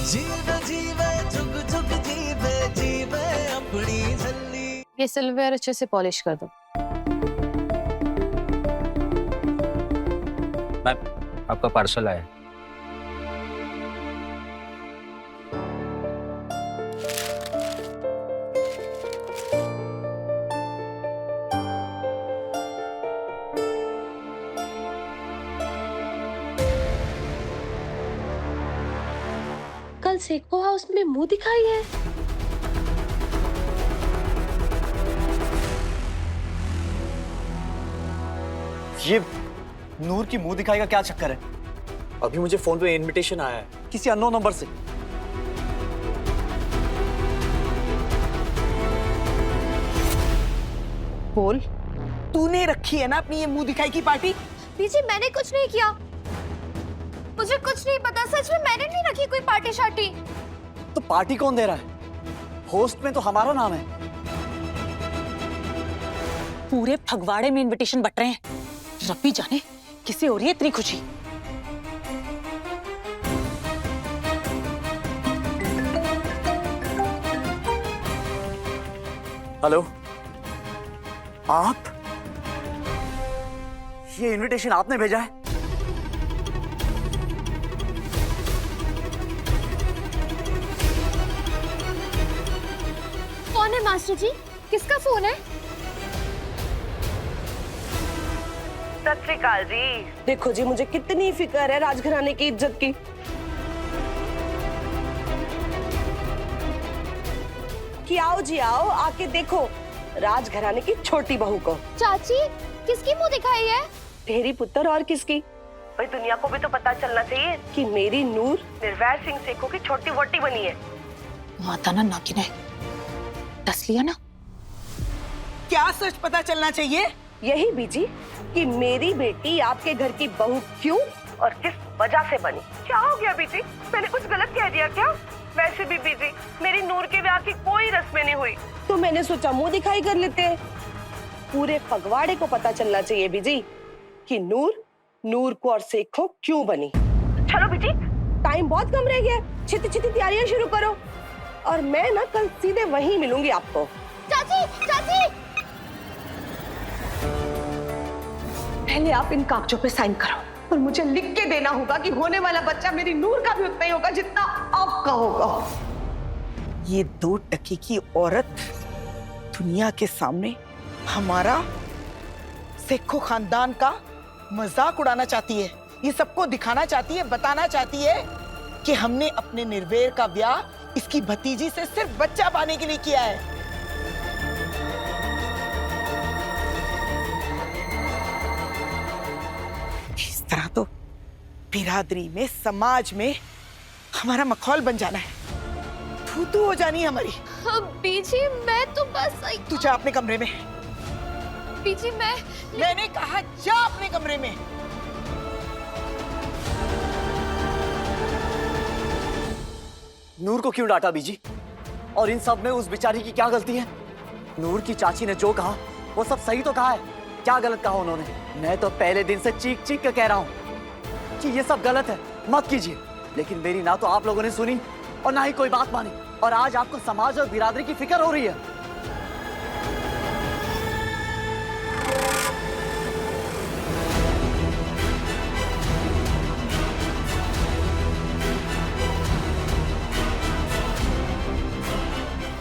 जीवे जीवे जुग जुग जीवे जीवे अपनी झल्ली। ये सिल्वर अच्छे से पॉलिश कर दो। मैम, आपका पार्सल आया। कल सेको हाउस में मुंह दिखाई है। ये नूर की मुंह दिखाई का क्या चक्कर है? अभी मुझे फोन पे इनविटेशन आया है किसी अननोन नंबर से। बोल, तूने रखी है ना अपनी ये मुंह दिखाई की पार्टी? बीजी मैंने कुछ नहीं किया, मुझे कुछ नहीं पता, सच में मैंने नहीं रखी कोई पार्टी शार्टी। तो पार्टी कौन दे रहा है? होस्ट में तो हमारा नाम है। पूरे फगवाड़े में इनविटेशन बट रहे हैं, रब्बी जाने किसे हो रही है इतनी खुशी। हेलो, आप? ये इनविटेशन आपने भेजा है? कौन है मास्टर जी? किसका फोन है? सत श्री अकाल जी। देखो जी, मुझे कितनी फिक्र है राजघराने की इज्जत की। कि आओ जी आओ, आके देखो राजघराने की छोटी बहू को। चाची, किसकी मुंह दिखाई है? तेरी पुत्र और किसकी? भाई दुनिया को भी तो पता चलना चाहिए कि मेरी नूर निर्वैर सिंह सेखों की छोटी वोटी बनी है। माता ना नागिन है, दस लिया ना। क्या सच पता चलना चाहिए? यही बीजी कि मेरी बेटी आपके घर की बहू क्यों और किस वजह से बनी। क्या हो गया बीजी? मैंने कुछ गलत कह दिया क्या? वैसे भी बीजी, मेरी नूर के ब्याह की कोई रस्में नहीं हुई, तो मैंने सोचा मुंह दिखाई कर लेते हैं। पूरे फगवाड़े को पता चलना चाहिए बीजी कि नूर को और सेखों क्यों बनी। चलो बीजी, टाइम बहुत कम रह गया, छिती छिती तैयारियां शुरू करो और मैं ना कल सीधे वहीं मिलूंगी आपको। चाची, चाची! पहले आप इन कागजों पे साइन करो और मुझे लिख के देना होगा कि होने वाला बच्चा मेरी नूर का भी उतना ही होगा जितना आपका होगा। ये 2 टके की औरत दुनिया के सामने हमारा सेखों खानदान का मजाक उड़ाना चाहती है। ये सबको दिखाना चाहती है, बताना चाहती है कि हमने अपने निर्वेर का ब्याह इसकी भतीजी से सिर्फ बच्चा पाने के लिए किया है। इस तरह तो बिरादरी में, समाज में हमारा मखौल बन जाना है, थू हो जानी है हमारी। बीजी मैं तो बस तू जा अपने कमरे में। बीजी मैंने कहा जा अपने कमरे में। नूर को क्यों डांटा बीजी? और इन सब में उस बेचारी की क्या गलती है? नूर की चाची ने जो कहा वो सब सही तो कहा है, क्या गलत कहा उन्होंने? मैं तो पहले दिन से चीख चीख कर कह रहा हूँ कि ये सब गलत है, मत कीजिए, लेकिन मेरी ना तो आप लोगों ने सुनी और ना ही कोई बात मानी, और आज आपको समाज और बिरादरी की फिक्र हो रही है।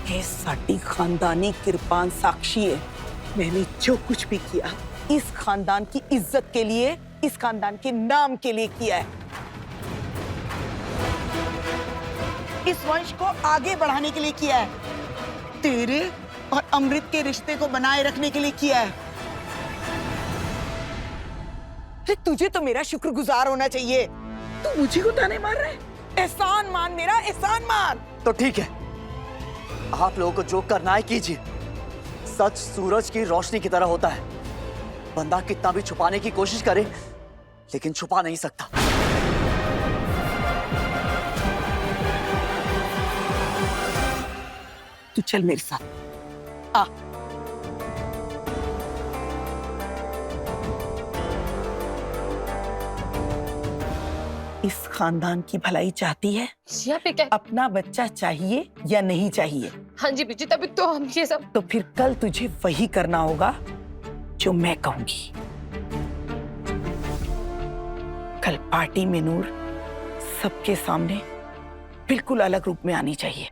ये साडी खानदानी किरपान साक्षी है। मैंने जो कुछ भी किया इस खानदान की इज्जत के लिए, इस खानदान के नाम के लिए किया है। इस वंश को आगे बढ़ाने के लिए किया है, तेरे और अमृत के रिश्ते को बनाए रखने के लिए किया है। अरे तुझे तो मेरा शुक्रगुजार होना चाहिए, तू मुझे को ताने मार रहा है। एहसान मान मेरा, एहसान मान। तो ठीक है, आप लोगों को जो करना है कीजिए। सच सूरज की रोशनी की तरह होता है, बंदा कितना भी छुपाने की कोशिश करे लेकिन छुपा नहीं सकता। तू चल मेरे साथ, आ। इस खानदान की भलाई चाहती है? यहाँ पे क्या? अपना बच्चा चाहिए या नहीं चाहिए? हाँ जी बीजी, तभी तो हम ये सब। तो फिर कल तुझे वही करना होगा जो मैं कहूंगी। कल पार्टी में नूर सबके सामने बिल्कुल अलग रूप में आनी चाहिए।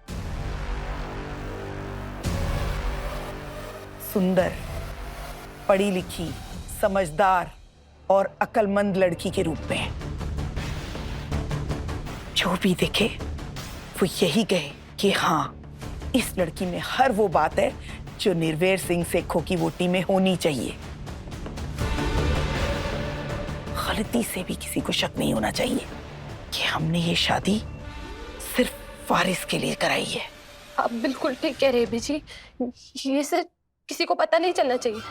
सुंदर, पढ़ी लिखी, समझदार और अक्लमंद लड़की के रूप में। जो भी देखे वो यही कहे कि हाँ, इस लड़की में हर वो बात है जो निर्वैर सिंह सेखों की वोटी में होनी चाहिए। गलती से भी किसी को शक नहीं होना चाहिए कि हमने ये शादी सिर्फ वारिस के लिए कराई है। आप बिल्कुल ठीक कह रहे हैं बीजी, ये सब किसी को पता नहीं चलना चाहिए।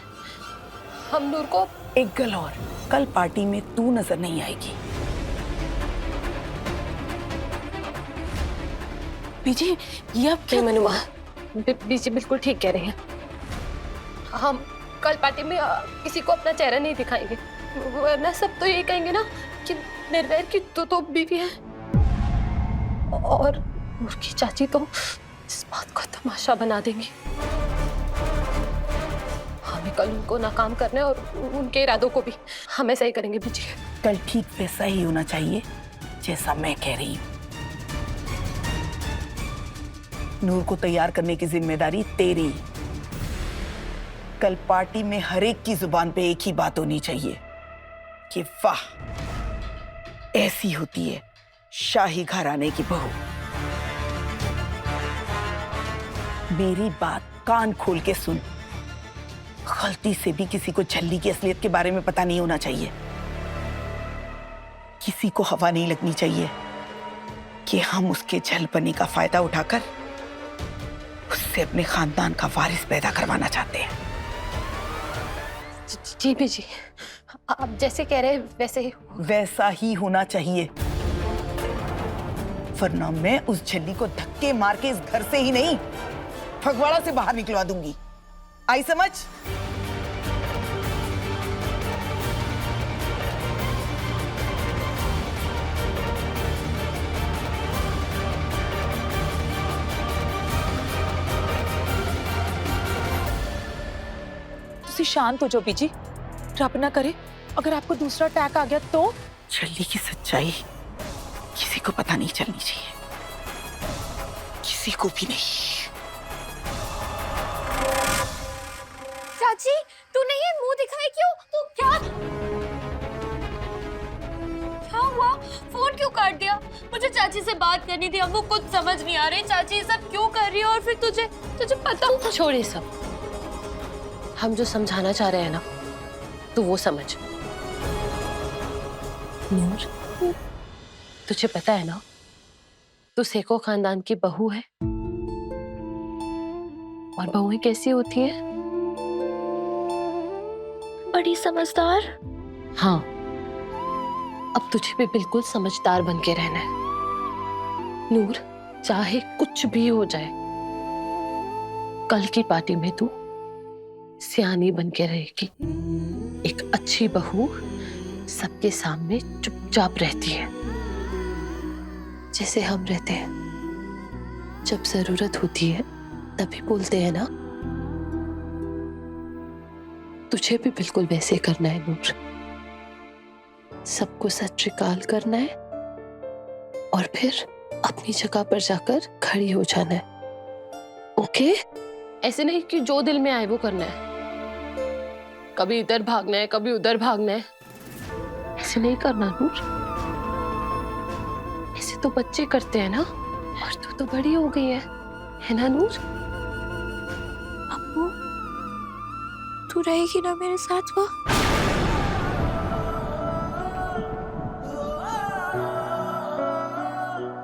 हम नूर को। एक गल और, कल पार्टी में तू नजर नहीं आएगी। बीजी ये अब क्या? मनुआ, बीजी बिल्कुल ठीक कह रहे हैं। हम कल पार्टी में किसी को अपना चेहरा नहीं दिखाएंगे, वरना सब तो ये कहेंगे ना कि निर्वैर की तो बीवी है, और उनकी चाची तो इस बात को तमाशा बना देंगी। हमें कल उनको नाकाम करना है, और उनके इरादों को भी हम ऐसा ही करेंगे बीजी। कल ठीक वैसा ही होना चाहिए जैसा मैं कह रही हूँ। नूर को तैयार करने की जिम्मेदारी तेरी। कल पार्टी में हर एक की जुबान पे एक ही बात होनी चाहिए कि वाह, ऐसी होती है शाही घराने की बहू। मेरी बात कान खोल के सुन। गलती से भी किसी को झल्ली की असलियत के बारे में पता नहीं होना चाहिए। किसी को हवा नहीं लगनी चाहिए कि हम उसके झलपने का फायदा उठाकर उससे अपने खानदान का वारिस पैदा करवाना चाहते हैं। जी बीजी, आप जैसे कह रहे हैं वैसा ही होना चाहिए, वरना मैं उस झल्ली को धक्के मार के इस घर से ही नहीं, फगवाड़ा से बाहर निकलवा दूंगी। आई समझ? तुसी शांत हो जाओ बीजी, रब ना करे अगर आपको दूसरा अटैक आ गया तो। झल्ली की सच्चाई किसी को पता नहीं चलनी चाहिए, किसी को भी नहीं। चाची तूने ये मुंह दिखाई क्यों? तू क्या हुआ? फोन क्यों काट दिया? मुझे चाची से बात करनी थी, अब वो कुछ समझ नहीं आ रही। चाची ये सब क्यों कर रही है? और फिर तुझे पता? छोड़े सब, हम जो समझाना चाह रहे हैं ना, तो वो समझ। नूर, तुझे पता है ना, तू सेखों खानदान की बहू है, और बहुएं कैसी होती हैं? बड़ी समझदार। हाँ, अब तुझे भी बिल्कुल समझदार बन के रहना है। नूर, चाहे कुछ भी हो जाए, कल की पार्टी में तू सियानी बन के रहेगी। एक अच्छी बहू सबके सामने चुपचाप रहती है, जैसे हम रहते हैं। जब जरूरत होती है तभी बोलते हैं ना। तुझे भी बिल्कुल वैसे करना है नूर। सबको सच स्वीकार करना है, और फिर अपनी जगह पर जाकर खड़ी हो जाना है। ओके? ऐसे नहीं कि जो दिल में आए वो करना है, कभी इधर भागना है, कभी उधर भागना है। ऐसे नहीं करना नूर। ऐसे तो बच्चे करते हैं ना, और तू तो बड़ी हो गई है ना नूर? अम्मू, तू रहेगी ना मेरे साथ? वो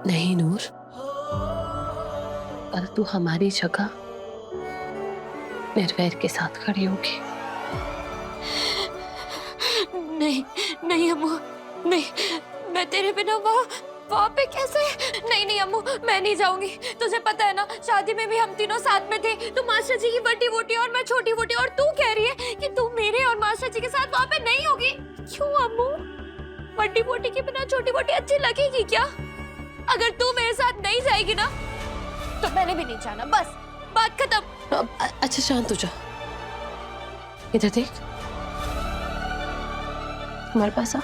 नहीं नूर, कल तू हमारी जगह निर्वैर के साथ खड़ी होगी। नहीं नहीं अम्मू, नहीं, मैं तेरे बिना वहाँ पे कैसे? नहीं अम्मू, मैं नहीं जाऊंगी। तुझे पता है ना, शादी में भी हम तीनों साथ में थे। तू मास्टर जी की बड़ी वोटी और मैं छोटी वोटी, और तू कह रही है कि तू मेरे और मास्टर जी के साथ वहाँ पे नहीं होगी। क्यों अम्मू? बड़ी बोटी के बिना छोटी बोटी अच्छी लगेगी क्या? अगर तू मेरे साथ नहीं जाएगी ना तो मैंने भी नहीं जाना, बस बात खत्म। अच्छा शांत हो जा, इधर देख, हमारे पास आ।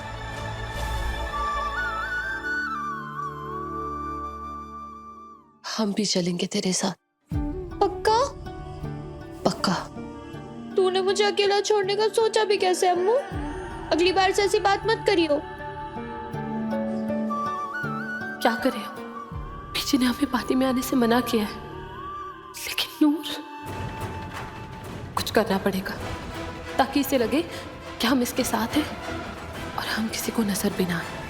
हम भी चलेंगे तेरे साथ। पक्का? पक्का। तूने मुझे अकेला छोड़ने का सोचा भी कैसे अम्मू? अगली बार से ऐसी बात मत करियो। क्या करें, पीछे ने हमें पार्टी में आने से मना किया है, लेकिन नूर, कुछ करना पड़ेगा ताकि इसे लगे कि हम इसके साथ हैं और हम किसी को नजर भी ना आए।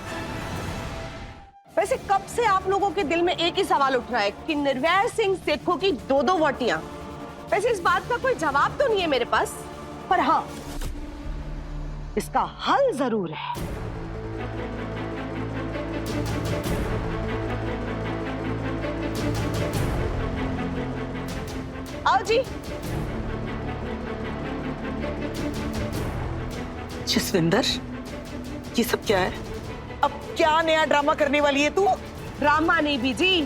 वैसे कब से आप लोगों के दिल में एक ही सवाल उठ रहा है कि निर्वैर सिंह सेठों की दो वोटियां? वैसे इस बात का कोई जवाब तो नहीं है मेरे पास, पर हाँ, इसका हल जरूर है। आओ जी। जसविंदर, ये सब क्या है? अब क्या नया ड्रामा करने वाली है तू? ड्रामा नहीं बीजी,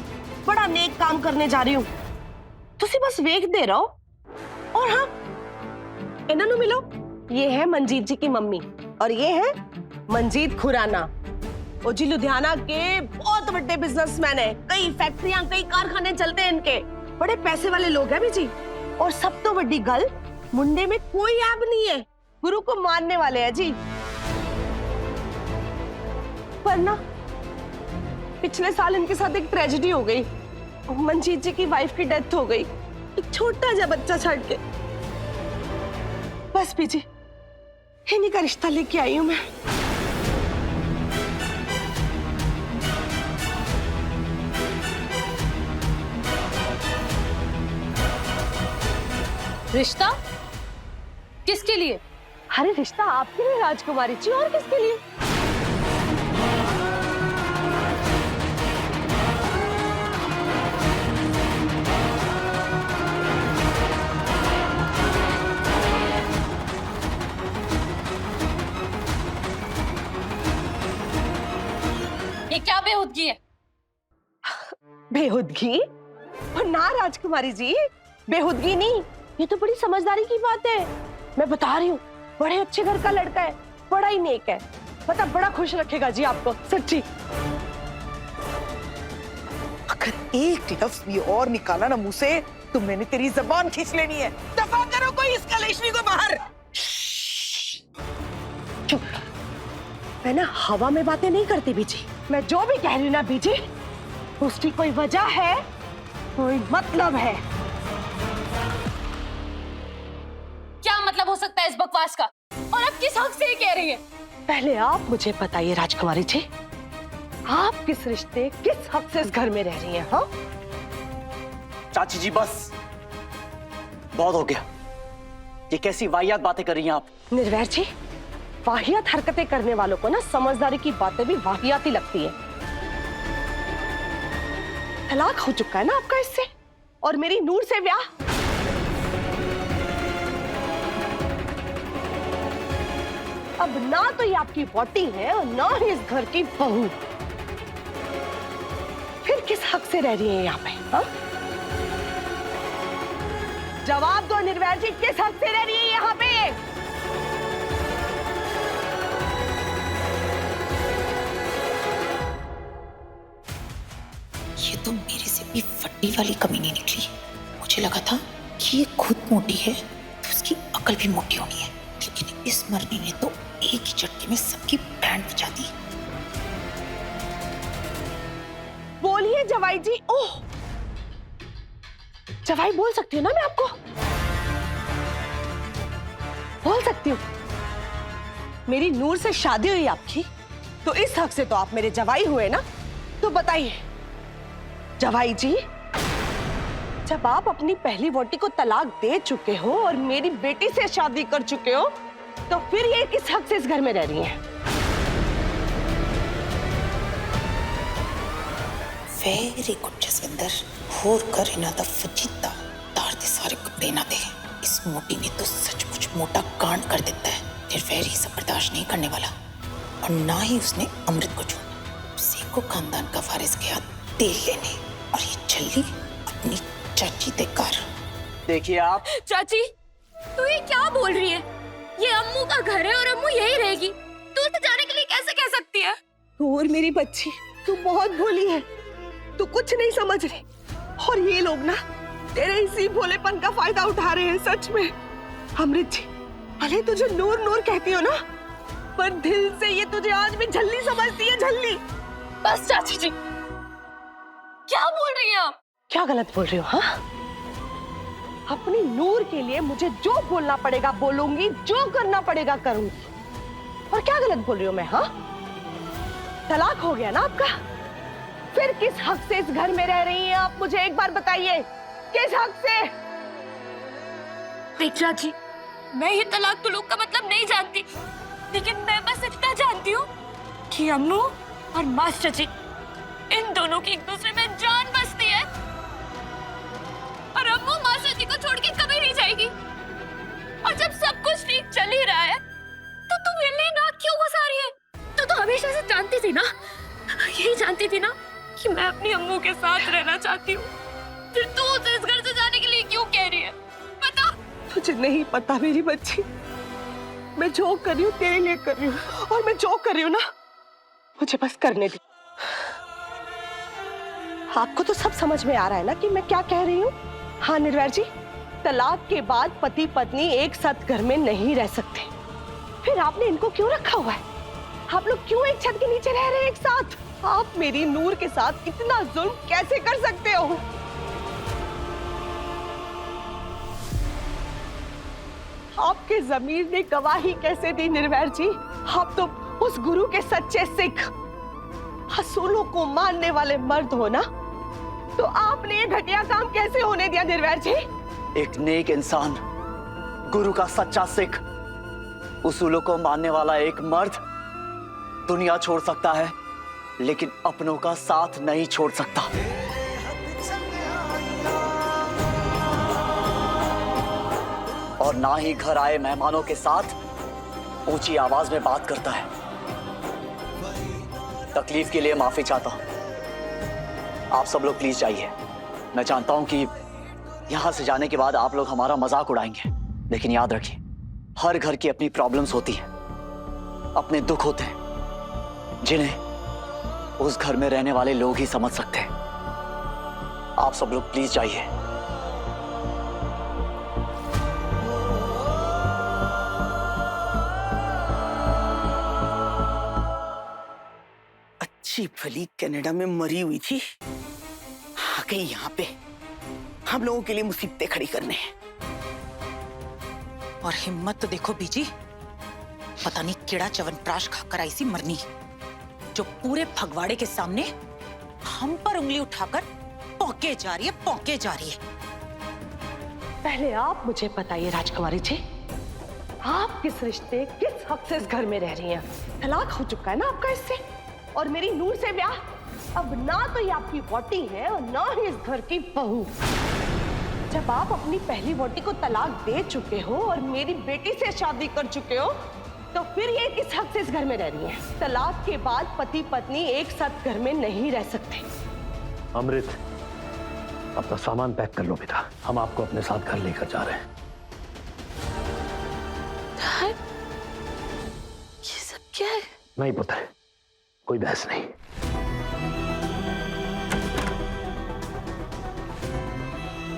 बड़ा नेक काम करने जा रही हूँ। तुसी बस वेख दे रहो। और हाँ, इन्होंने मिलो, ये है मंजीत जी की मम्मी और ये है मंजीत खुराना। वो जी लुधियाना के बहुत बड़े बिजनेसमैन है, कई फैक्ट्रियां, कई कारखाने चलते हैं इनके, बड़े पैसे वाले लोग हैं बीजी। और सब तो बड़ी गल, मुंडे में कोई ऐब नहीं है, गुरु को मानने वाले हैं जी। पर ना, पिछले साल इनके साथ एक ट्रेजेडी हो गई, मंजीत जी की वाइफ की डेथ हो गई, एक छोटा सा बच्चा छड़ के। बस बीजी, इन्हीं का रिश्ता लेके आई हूं मैं। रिश्ता किसके लिए? अरे रिश्ता आपके लिए राजकुमारी जी, और किसके लिए? ये क्या बेहुदगी है? बेहुदगी? और ना राजकुमारी जी, बेहुदगी नहीं, ये तो बड़ी समझदारी की बात है। मैं बता रही हूँ, बड़े अच्छे घर का लड़का है, बड़ा ही नेक है, मतलब बड़ा खुश रखेगा जी आपको, सच्ची। अगर एक लफ्ज भी और निकाला ना मुंह से तो मैंने तेरी जबान खींच लेनी है। दफा करो कोई इस कलेश्वरी को बाहर। चुप। मैं ना हवा में बातें नहीं करती बीजी, मैं जो भी कह रही हूँ ना बीजी, उसकी कोई वजह है, कोई मतलब है। क्या मतलब हो सकता है इस बकवास का? और आप किस हक से ये कह रही हैं? पहले आप मुझे बताइए राजकुमारी जी, आप किस रिश्ते, किस हक से इस घर में रह रही हैं? हाँ? चाची जी बस, बहुत हो गया। ये कैसी वाहियात बातें कर रही हैं आप? निर्वैर जी, वाहियात हरकतें करने वालों को ना समझदारी की बातें भी वाहियात ही लगती है। तलाक हो चुका है ना आपका इससे, और मेरी नूर से ब्याह। अब ना तो ये आपकी वोटी है और ना ही इस घर की बहू, फिर किस हक से रह रही है यहाँ पे? हा? जवाब दो निर्वैर जी, किस हक से रह रही है यहाँ पे? ये तो मेरे से भी फट्टी वाली कमीनी निकली। मुझे लगा था कि ये खुद मोटी है तो उसकी अकल भी मोटी होनी है, लेकिन इस मरनी ने तो एक ही झटके में सबकी बैंड बजा दी। बोलिए जवाई जी। ओह, जवाई बोल सकती हूँ ना मैं आपको? बोल सकती हूँ। मेरी नूर से शादी हुई आपकी, तो इस हक से तो आप मेरे जवाई हुए ना। तो बताइए जवाई जी, जब आप अपनी पहली वोटी को तलाक दे चुके हो और मेरी बेटी से शादी कर चुके हो, तो फिर ये किस हक से इस घर में रह रही हैं? वेरी गुड जसविंदर, होर कर इना दा फजीता तार दे सारे कपड़े ना दे। इस मोटी ने तो सचमुच मोटा कांड कर देता है। निर्वैरी सब बर्दाश्त नहीं करने वाला, और ना ही उसने अमृत को छोड़ा। उसी को खानदान का वारिस गया तेल लेने, और ये छल्ली अपनी चाची देकर। देखिए आप, चाची तू ये क्या बोल रही है? ये अम्मू का घर है और अम्मू यही रहेगी। तू उसे जाने के लिए कैसे कह सकती है? और मेरी बच्ची, तू बहुत भोली है, तू कुछ नहीं समझ रही। और ये लोग ना तेरे इसी भोलेपन का फायदा उठा रहे हैं। सच में अमृत जी, भले तुझे नूर नूर कहती हो ना, पर दिल से ये तुझे आज भी झल्ली समझती है, झल्ली। बस चाची जी, क्या बोल रही हैं आप? क्या गलत बोल रही हो? हाँ, अपनी नूर के लिए मुझे जो बोलना पड़ेगा बोलूंगी, जो करना पड़ेगा करूंगी। और क्या गलत बोल रही हूँ मैं? हाँ, तलाक हो गया ना आपका, फिर किस हक से इस घर में रह रही हैं आप? मुझे एक बार बताइए, किस हक से? देख चाची, मैं ये तलाक तुलूक का मतलब नहीं जानती, लेकिन मैं बस इतना जानती हूँ कि अम्मू और मास्टर जी, इन दोनों की एक दूसरे में जान बसती है। और अम्मू मास्टर जी को छोड़ के कभी नहीं जाएगी। और जब सब कुछ ठीक चल ही रहा है, तो तू मेरे लिए नाक क्यों घुसा रही है? तू तो हमेशा से जानती थी ना, यही जानती थी ना कि मैं अपनी अम्मू के साथ रहना चाहती हूँ। फिर तू उसे इस घर से जाने के लिए क्यों कह रही है? बता। तुझे नहीं पता मेरी बच्ची, मैं जो कर रही हूँ तेरे लिए कर रही हूँ, और मैं जो कर रही हूँ ना, मुझे बस करने दे। आपको तो सब समझ में आ रहा है ना कि मैं क्या कह रही हूँ? हाँ निर्वैर जी, तलाक के बाद पति पत्नी एक साथ घर में नहीं रह सकते। फिर आपने इनको क्यों रखा हुआ है? आप लोग क्यों एक छत के नीचे रह रहे हैं एक साथ? आप मेरी नूर के साथ इतना जुल्म कैसे कर सकते हो? आपके ज़मीर ने गवाही कैसे दी निर्वैर जी? आप तो उस गुरु के सच्चे सिख, असूलों को मानने वाले मर्द हो ना, तो आपने ये घटिया काम कैसे होने दिया निर्वैर जी? एक नेक इंसान, गुरु का सच्चा सिख, उसूलों को मानने वाला एक मर्द दुनिया छोड़ सकता है, लेकिन अपनों का साथ नहीं छोड़ सकता। और ना ही घर आए मेहमानों के साथ ऊंची आवाज में बात करता है। तकलीफ के लिए माफी चाहता हूं। आप सब लोग प्लीज जाइए। मैं जानता हूं कि यहां से जाने के बाद आप लोग हमारा मजाक उड़ाएंगे, लेकिन याद रखिए, हर घर की अपनी प्रॉब्लम्स होती हैं, अपने दुख होते हैं, जिन्हें उस घर में रहने वाले लोग ही समझ सकते हैं। आप सब लोग प्लीज जाइए। अच्छी भली कनाडा में मरी हुई थी, आ गई यहाँ पे हम लोगों के लिए मुसीबतें खड़ी करने। और हिम्मत तो देखो बीजी, पता नहीं केड़ा च्यवनप्राश खाकर आई सी मरनी, जो पूरे फगवाड़े के सामने हम पर उंगली उठाकर पौके जा रही है, पौके जा रही है। पहले आप मुझे बताइए राजकुमारी जी, आप किस रिश्ते, किस हक से इस घर में रह रही हैं? तलाक हो चुका है ना आपका इससे, और मेरी नूर से ब्याह। अब ना तो ये आपकी वोटी है और ना ही इस घर की बहू। जब आप अपनी पहली वोटी को तलाक दे चुके हो और मेरी बेटी से शादी कर चुके हो, तो फिर ये किस हक से इस घर में रह रही हैं? तलाक के बाद पति पत्नी एक साथ घर में नहीं रह सकते। अमृत, अपना सामान पैक कर लो बेटा, हम आपको अपने साथ घर लेकर जा रहे हैं। ये सब क्या है? नहीं पुत्र, कोई बहस नहीं।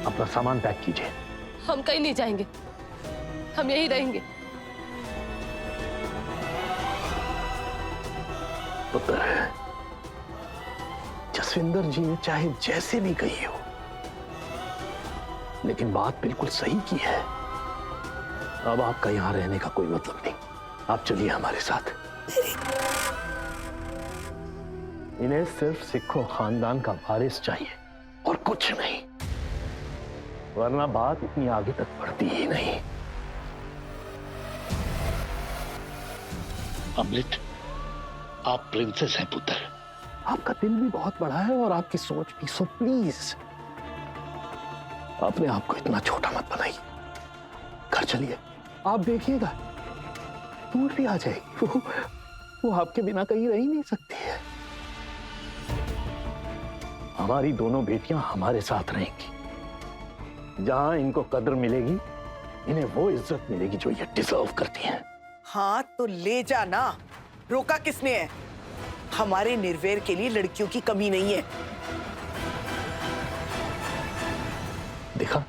अपना सामान पैक कीजिए। हम कहीं नहीं जाएंगे, हम यहीं रहेंगे। पुत्र, जसविंदर जी ने चाहे जैसे भी कही हो, लेकिन बात बिल्कुल सही की है। अब आपका यहां रहने का कोई मतलब नहीं। आप चलिए हमारे साथ। इन्हें सिर्फ सिखों खानदान का वारिस चाहिए और कुछ नहीं, वरना बात इतनी आगे तक बढ़ती ही नहीं। अमृत, आप प्रिंसेस हैं पुत्र। आपका दिल भी बहुत बड़ा है और आपकी सोच भी, सो प्लीज अपने आप को इतना छोटा मत बनाइए। घर चलिए, आप देखिएगा दूर भी आ जाएगी। वो आपके बिना कहीं रह ही नहीं सकती है। हमारी दोनों बेटियां हमारे साथ रहेंगी। जहां इनको कदर मिलेगी, इन्हें वो इज्जत मिलेगी जो ये डिजर्व करती हैं। हाँ तो ले जा ना, रोका किसने है? हमारे निर्वेर के लिए लड़कियों की कमी नहीं है। देखा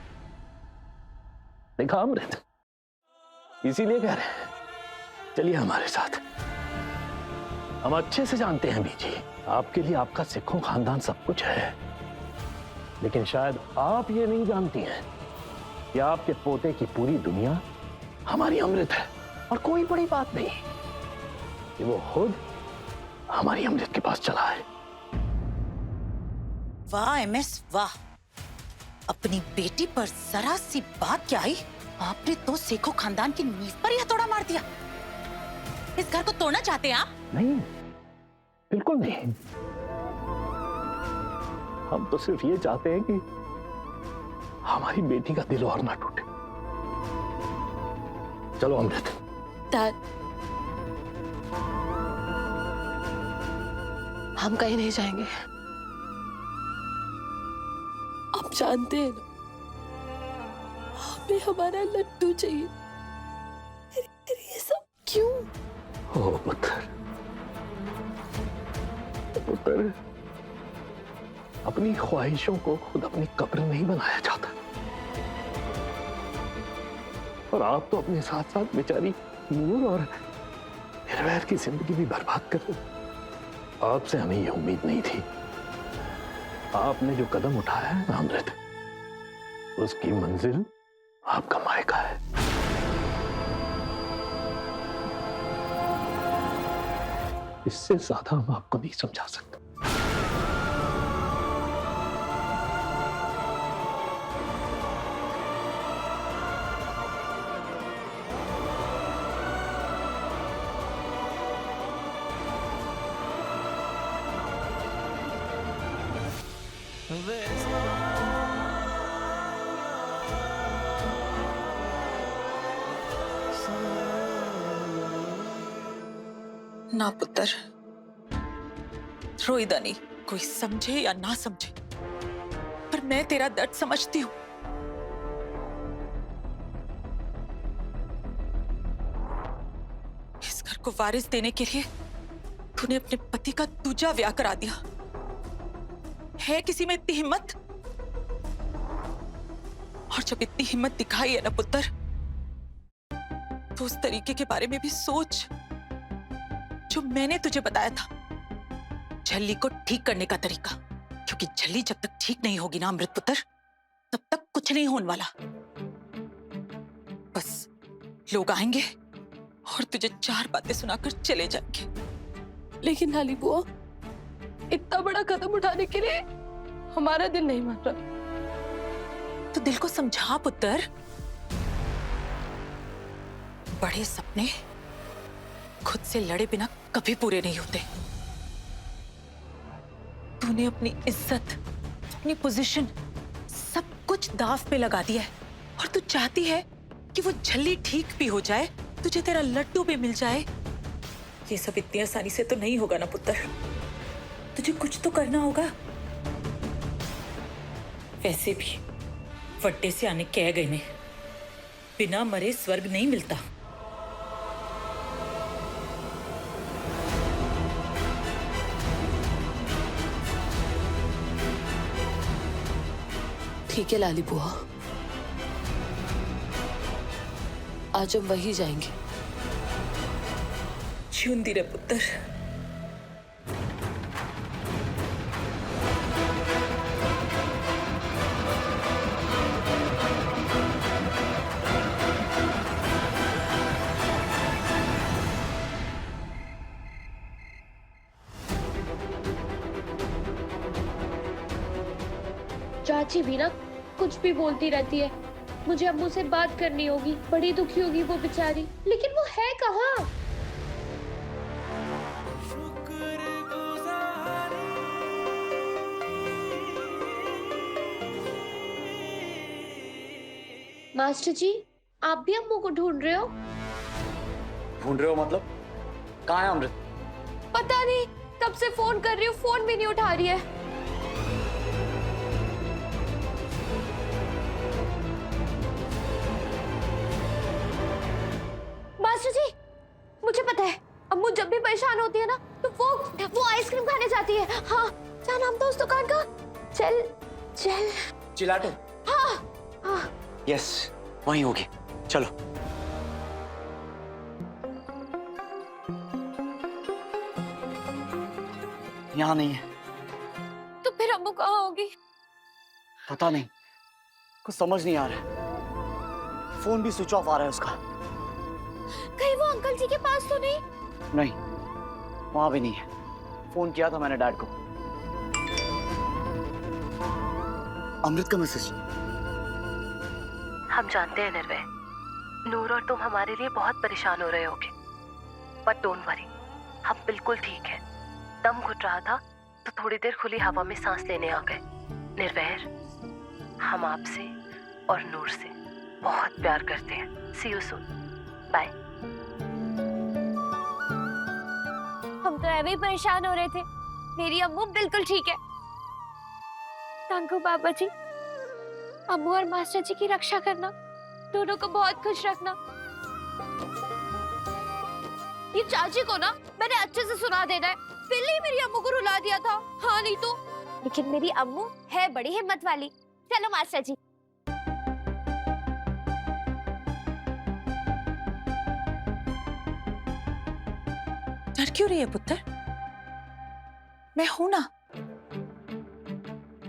देखा अमृत, इसीलिए कह रहे हैं चलिए हमारे साथ। हम अच्छे से जानते हैं बीजी, आपके लिए आपका सिखों खानदान सब कुछ है, लेकिन शायद आप ये नहीं जानती हैं कि आपके पोते की पूरी दुनिया हमारी अमृत है। और कोई बड़ी बात नहीं कि वो खुद हमारी अमृत के पास चला है। वाह एमएस वाह, अपनी बेटी पर जरा सी बात क्या आई, आपने तो सेखो खानदान की नींव पर ही हथौड़ा मार दिया। इस घर को तोड़ना चाहते हैं आप? नहीं, बिल्कुल नहीं। हम तो सिर्फ ये चाहते हैं कि हमारी बेटी का दिल और ना टूटे। चलो अमृत। डैड, हम कहीं नहीं जाएंगे। आप जानते हैं ना, हमें हमारा लड्डू चाहिए। ये सब क्यों? ओ पुत्र, पुत्र, अपनी ख्वाहिशों को खुद अपनी कब्र नहीं बनाया जाता। और आप तो अपने साथ साथ बेचारी नूर और निर्वैर की जिंदगी भी बर्बाद कर दी। आपसे हमें यह उम्मीद नहीं थी। आपने जो कदम उठाया है ना अमृत, उसकी मंजिल आपका मायका है। इससे ज्यादा हम आपको नहीं समझा सकते। ना पुत्र, रोईदा नहीं, कोई समझे या ना समझे, पर मैं तेरा दर्द समझती हूँ। इस घर को वारिस देने के लिए तूने अपने पति का दूजा ब्याह करा दिया। है किसी में इतनी हिम्मत? और जब इतनी हिम्मत दिखाई है ना पुत्र, तो उस तरीके के बारे में भी सोच जो मैंने तुझे बताया था, झल्ली को ठीक करने का तरीका। क्योंकि झल्ली जब तक ठीक नहीं होगी ना अमृत पुत्र, तब तक कुछ नहीं होने वाला। बस लोग आएंगे और तुझे चार बातें सुनाकर चले जाएंगे। लेकिन लाली बुआ, इतना बड़ा कदम उठाने के लिए हमारा दिल नहीं मान रहा। तो दिल को समझा पुत्र, बड़े सपने खुद से लड़े बिना कभी पूरे नहीं होते। तूने अपनी इज्जत, अपनी पोजीशन, सब कुछ दांव पे लगा दिया है, और तू चाहती है कि वो झल्ली ठीक भी हो जाए, तुझे तेरा लड्डू भी मिल जाए। ये सब इतनी आसानी से तो नहीं होगा ना पुत्र, तुझे कुछ तो करना होगा। वैसे भी वड्डे से आने कह गए ने, बिना मरे स्वर्ग नहीं मिलता। ठीक है लाली बुआ, आज हम वही जाएंगे। जिंदी रे पुत्र। चाची भी ना कुछ भी बोलती रहती है। मुझे अम्मू से बात करनी होगी, बड़ी दुखी होगी वो बेचारी, लेकिन वो है कहाँ? मास्टर जी, आप भी अम्मू को ढूंढ रहे हो? ढूंढ रहे हो मतलब? कहाँ है अमृत? पता नहीं कब से फोन कर रही हूँ, फोन भी नहीं उठा रही है। मास्टर जी, मुझे पता है अम्मू जब भी परेशान होती है ना तो वो आइसक्रीम खाने जाती है। हाँ, क्या नाम था उस दुकान का? चल चल चिलाटो। हाँ हाँ यस, वहीं होगी, चलो। यहाँ नहीं है। तो फिर अम्मू कहाँ होगी? पता नहीं, कुछ समझ नहीं आ रहा है। फोन भी स्विच ऑफ आ रहा है उसका। कहीं वो अंकल जी के पास तो नहीं? नहीं, वहां भी नहीं है। फोन किया था मैंने डैड को। अमृत का मैसेज। हम जानते हैं निर्भय, नूर और तुम हमारे लिए बहुत परेशान हो रहे होगे, बट डोंट वरी, हम बिल्कुल ठीक हैं। दम घुट रहा था तो थोड़ी देर खुली हवा में सांस लेने आ गए। निर्भय, हम आपसे और नूर से बहुत प्यार करते हैं। सी यू सून, बाय। हम तो ऐसे ही परेशान हो रहे थे, मेरी अम्मू बिल्कुल ठीक है। थैंक यू पापा जी। अम्मू और मास्टर जी की रक्षा करना, दोनों को बहुत खुश रखना। ये चाची को ना मैंने अच्छे से सुना देना है, पहले ही मेरी अम्मू को रुला दिया था। हाँ नहीं तो। लेकिन मेरी अम्मू है बड़ी हिम्मत वाली। चलो मास्टर जी। डर क्यों रही है पुत्र? मैं हूं ना।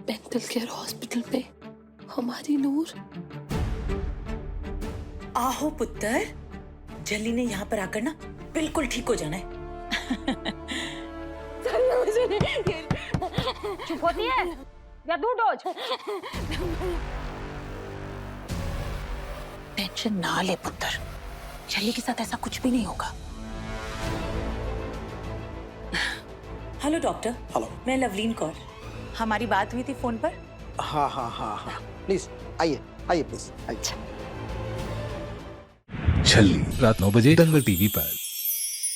मेंटल केयर हॉस्पिटल में हमारी नूर। आहो पुत्र, जल्ली ने यहाँ पर आकर ना बिल्कुल ठीक हो जाना है। चुप होती है या दूर डोज? टेंशन ना ले पुत्र, जल्ली के साथ ऐसा कुछ भी नहीं होगा। Hello doctor. हेलो। मैं लवलीन कौर। हमारी बात हुई थी फोन पर। हाँ हाँ हाँ हाँ, प्लीज आइए आइए प्लीज आइए। छल्ली रात 9 बजे दंगल टीवी पर।